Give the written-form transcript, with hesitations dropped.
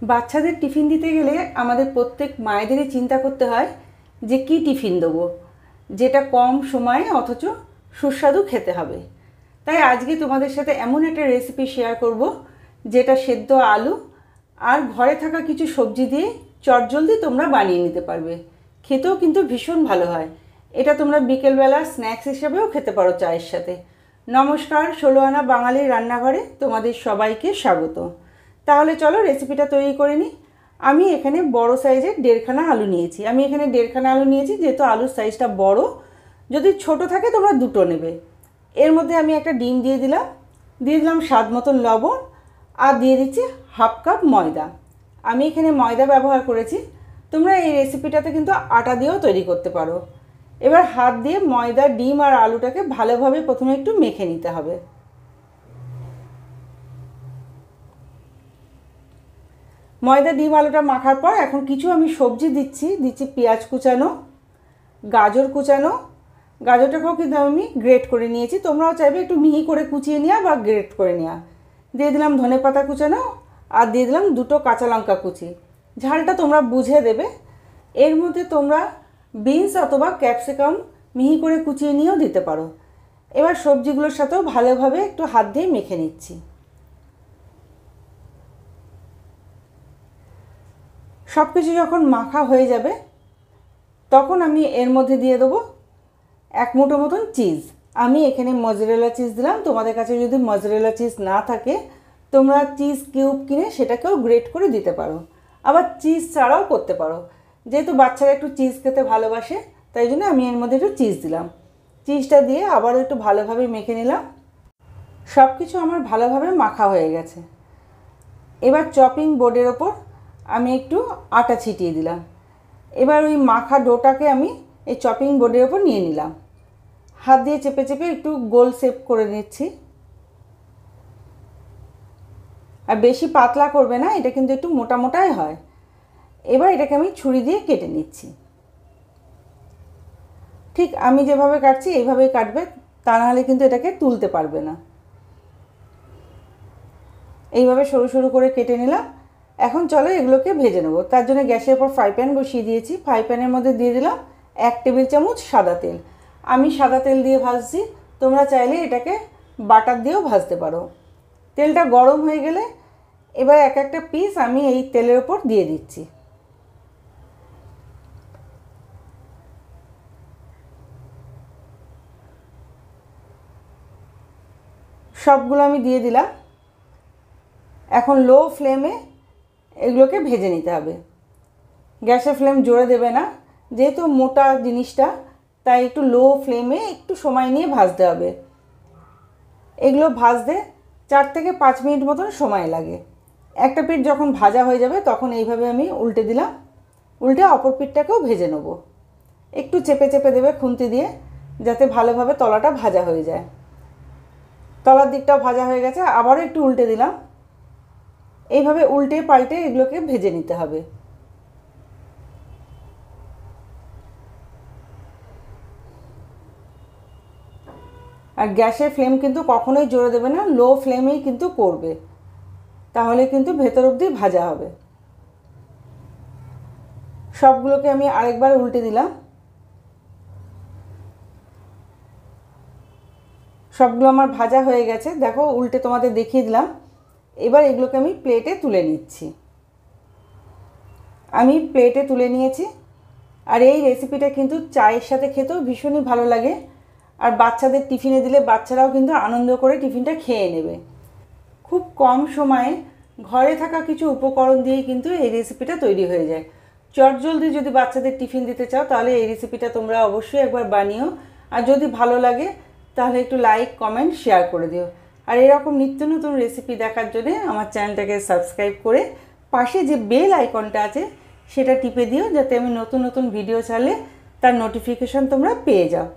বাচ্চাদের টিফিন দিতে গেলে আমাদের প্রত্যেক মায়েদেরই চিন্তা করতে হয় যে কী টিফিন দেবো, যেটা কম সময়ে অথচ সুস্বাদু খেতে হবে। তাই আজকে তোমাদের সাথে এমন একটা রেসিপি শেয়ার করব যেটা সেদ্ধ আলু আর ঘরে থাকা কিছু সবজি দিয়ে চটজলদি তোমরা বানিয়ে নিতে পারবে। খেতেও কিন্তু ভীষণ ভালো হয়। এটা তোমরা বিকেলবেলা স্ন্যাক্স হিসেবেও খেতে পারো চায়ের সাথে। নমস্কার, 16 আনা বাঙালির রান্নাঘরে তোমাদের সবাইকে স্বাগত। তাহলে চলো রেসিপিটা তৈরি করে নিই। আমি এখানে বড় সাইজের 1.5খানা আলু নিয়েছি। যেহেতু আলুর সাইজটা বড়। যদি ছোট থাকে তোমরা দুটো নেবে। এর মধ্যে আমি একটা ডিম দিয়ে দিলাম স্বাদ মতন লবণ, আর দিয়ে দিচ্ছি হাফ কাপ ময়দা। আমি এখানে ময়দা ব্যবহার করেছি। তোমরা এই রেসিপিটাতে কিন্তু আটা দিয়েও তৈরি করতে পারো। এবার হাত দিয়ে ময়দা, ডিম আর আলুটাকে ভালোভাবে প্রথমে একটু মেখে নিতে হবে। ময়দা, ডিম, আলুটা মাখার পর এখন কিছু আমি সবজি দিচ্ছি পেঁয়াজ কুচানো, গাজর কুচানো। গাজরটাকেও কিন্তু আমি গ্রেট করে নিয়েছি। তোমরাও চাইবে একটু মিহি করে কুচিয়ে নেওয়া বা গ্রেট করে নেওয়া। দিয়ে দিলাম ধনেপাতা কুচানো, আর দিয়ে দিলাম 2টো কাঁচা লঙ্কা কুচি। ঝালটা তোমরা বুঝে দেবে। এর মধ্যে তোমরা বিনস অথবা ক্যাপসিকাম মিহি করে কুচিয়ে নিয়েও দিতে পারো। এবার সবজিগুলোর সাথেও ভালোভাবে একটু হাত দিয়ে মেখে নিচ্ছি। সব কিছু যখন মাখা হয়ে যাবে তখন আমি এর মধ্যে দিয়ে দেবো 1 মুঠো মতন চিজ। আমি এখানে মজরেলা চিজ দিলাম। তোমাদের কাছে যদি মজরেলা চিজ না থাকে তোমরা চিজ কিউব কিনে সেটাকেও গ্রেট করে দিতে পারো, আবার চিজ ছাড়াও করতে পারো। যেহেতু বাচ্চারা একটু চিজ খেতে ভালোবাসে তাই জন্য আমি এর মধ্যে একটু চিজ দিলাম। চিজটা দিয়ে আবার একটু ভালোভাবে মেখে নিলাম। সব কিছু আমার ভালোভাবে মাখা হয়ে গেছে। এবার চপিং বোর্ডের ওপর আমি একটু আটা ছিটিয়ে দিলাম। এবার ওই মাখা ডোটাকে আমি এই চপিং বোর্ডের ওপর নিয়ে নিলাম। হাত দিয়ে চেপে চেপে একটু গোল শেপ করে নিচ্ছি। আর বেশি পাতলা করবে না, এটা কিন্তু একটু মোটা মোটাই হয়। এবার এটাকে আমি ছুরি দিয়ে কেটে নিচ্ছি। ঠিক আমি যেভাবে কাটছি এইভাবেই কাটবে, তা নাহলে কিন্তু এটাকে তুলতে পারবে না। এইভাবে সরু সরু করে কেটে নিলাম। এখন চলো এগুলোকে ভেজে নেবো। তার জন্য গ্যাসের উপর ফ্রাই প্যান বসিয়ে দিয়েছি। ফ্রাই প্যানের মধ্যে দিয়ে দিলাম 1 টেবিল চামচ সাদা তেল। আমি সাদা তেল দিয়ে ভাজছি, তোমরা চাইলে এটাকে বাটার দিয়েও ভাজতে পারো। তেলটা গরম হয়ে গেলে এবার এক একটা পিস আমি এই তেলের ওপর দিয়ে দিচ্ছি। সবগুলো আমি দিয়ে দিলাম। এখন লো ফ্লেমে এগুলোকে ভেজে নিতে হবে। গ্যাসের ফ্লেম জোরে দেবে না, যেহেতু মোটা জিনিসটা তাই একটু লো ফ্লেমে একটু সময় নিয়ে ভাজতে হবে। এগুলো ভাজতে 4 থেকে 5 মিনিট মতন সময় লাগে। একটা পিঠ যখন ভাজা হয়ে যাবে তখন এইভাবে আমি উল্টে দিলাম। উল্টে অপর পিঠটাকেও ভেজে নেব। একটু চেপে চেপে দেবে খুন্তি দিয়ে, যাতে ভালোভাবে তলাটা ভাজা হয়ে যায়। তলার দিকটাও ভাজা হয়ে গেছে, আবারও একটু উল্টে দিলাম। এইভাবে উল্টে পাল্টে এগুলোকে ভেজে নিতে হবে। আর গ্যাসের ফ্লেম কিন্তু কখনোই জোরে দেবে না, লো ফ্লেমেই কিন্তু করবে, তাহলে কিন্তু ভেতর অবধি ভাজা হবে। সবগুলোকে আমি আরেকবার উল্টে দিলাম। সবগুলো আমার ভাজা হয়ে গেছে, দেখো উল্টে তোমাদের দেখিয়ে দিলাম। এবার এগুলোকে আমি প্লেটে তুলে নিচ্ছি। আমি প্লেটে তুলে নিয়েছি। আর এই রেসিপিটা কিন্তু চায়ের সাথে খেতেও ভীষণই ভালো লাগে। আর বাচ্চাদের টিফিনে দিলে বাচ্চারাও কিন্তু আনন্দ করে টিফিনটা খেয়ে নেবে। খুব কম সময়ে ঘরে থাকা কিছু উপকরণ দিয়েই কিন্তু এই রেসিপিটা তৈরি হয়ে যায়। চটজলদি যদি বাচ্চাদের টিফিন দিতে চাও তাহলে এই রেসিপিটা তোমরা অবশ্যই একবার বানিও। আর যদি ভালো লাগে তাহলে একটু লাইক, কমেন্ট, শেয়ার করে দিও। আর এরকম নিত্য নতুন রেসিপি দেখার জন্য আমার চ্যানেলটাকে সাবস্ক্রাইব করে পাশে যে বেল আইকনটা আছে সেটা টিপে দিও, যাতে আমি নতুন নতুন ভিডিও ছাড়লে তার নোটিফিকেশন তোমরা পেয়ে যাও।